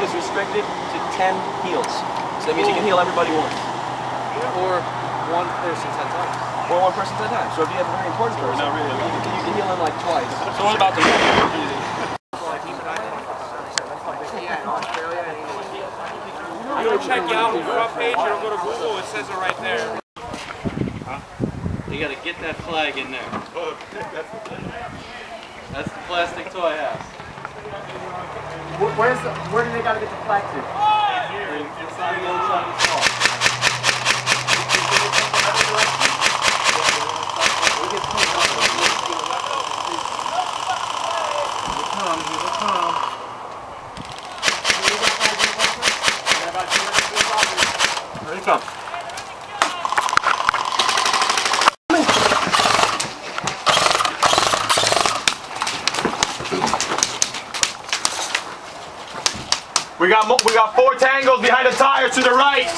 is restricted to 10 heals. So that means you can heal everybody once. Or one person 10 times. Or one person 10 times. So if you have a very important person, you can heal them like twice. So what about the You don't check Yahoo front page, you don't go to Google, it says it right there. Huh? You gotta get that flag in there. That's the plastic toy house. Where do they gotta get the flag to? Inside the other side of the wall. Here he comes. We got 4 tangos behind the tires to the right.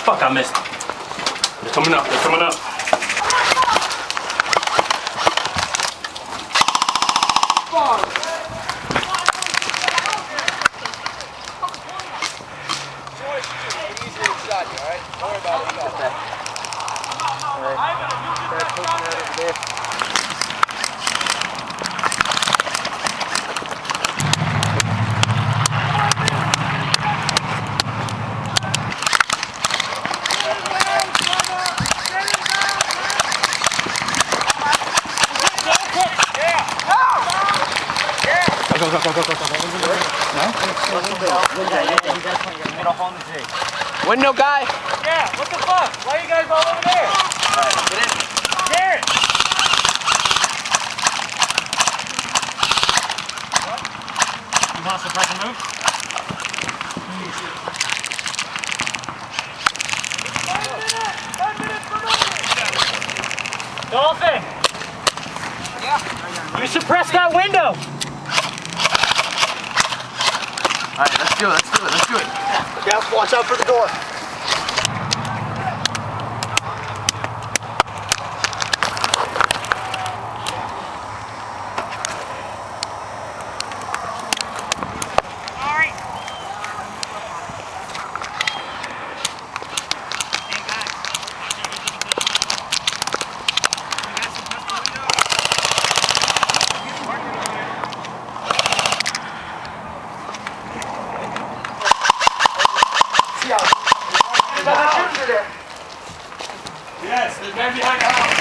Fuck, I missed. They're coming up. They're coming up. Window guy? Yeah, what the fuck? Why are you guys all over there? Alright, get in. Garrett! You want to suppress a move? Dolphin! Yeah. You suppress that window! Alright, let's do it, let's do it, let's do it. Careful, watch out for the door. Yes, there's men behind the house.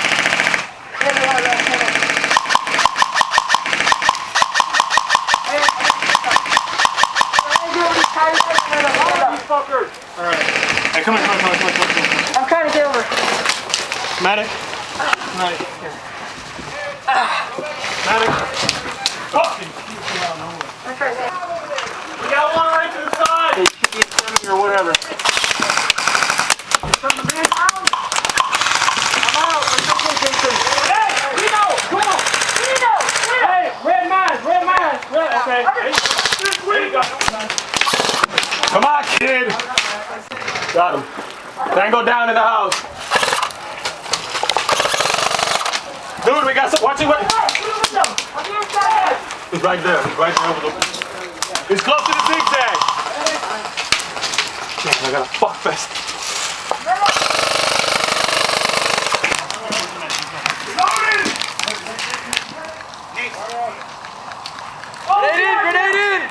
Alright. Hey, come on. I'm trying to get over. Medic. Medic. Medic. Fucking. We got one right to the side. Or whatever. Okay. Come on, kid. Got him. Tango down in the house. Dude, we got some. Watch it. He's right there. He's right there over the. He's close to the zigzag. Damn, I got a fuck fest. Grenade in!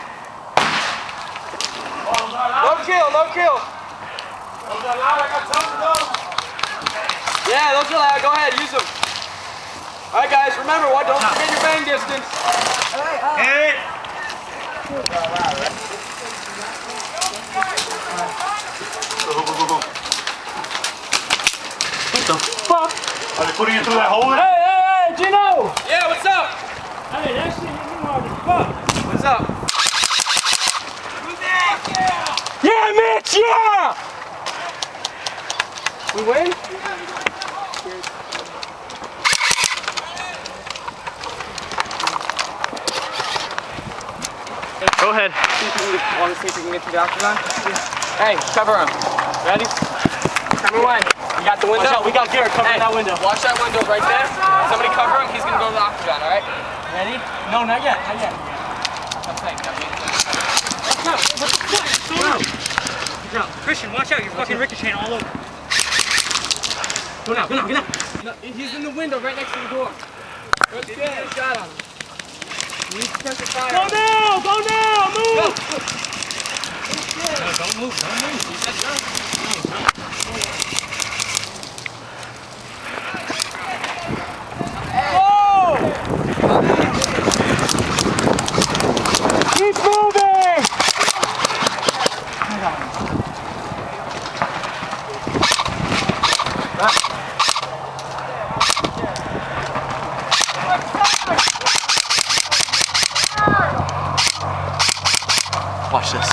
No kill! Those are loud, I got time to go. Yeah, those are loud, go ahead, use them. Alright guys, remember, don't forget your bang distance. Hit it! Go. What the fuck? Are they putting it through that hole? Hey, Gino! Yeah, what's up? Hey, that shit hit me hard as fuck. What's up? Yeah, Mitch, yeah! We win? Go ahead. Want to see if we can get to the octagon? Hey, cover him. Ready? Cover one. You got the window? We got Garrett covering that window. Watch that window right there. Somebody cover him. He's gonna go to the octagon. All right? Ready? No, not yet. Not yet. I'm saying. Christian, watch out. You're fucking ricocheting all over. Go now. He's in the window right next to the door. Good shot on him. You need to press the fire. Go now! Move! No, don't move. Keep moving! Watch this.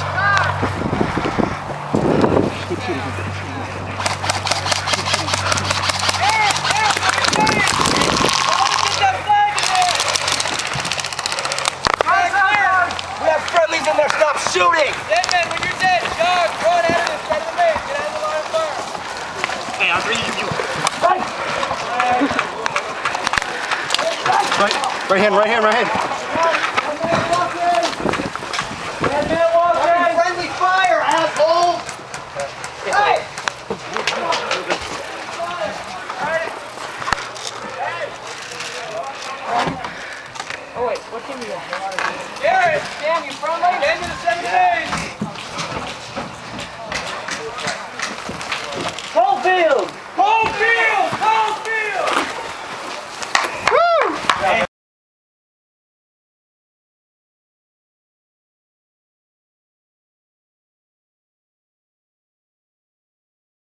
We have friendlies in there. Stop shooting. Dead man, when you're dead, jog, run out of this side of the maze. Get out of the line of fire. Hey, I'm bringing you. Right hand.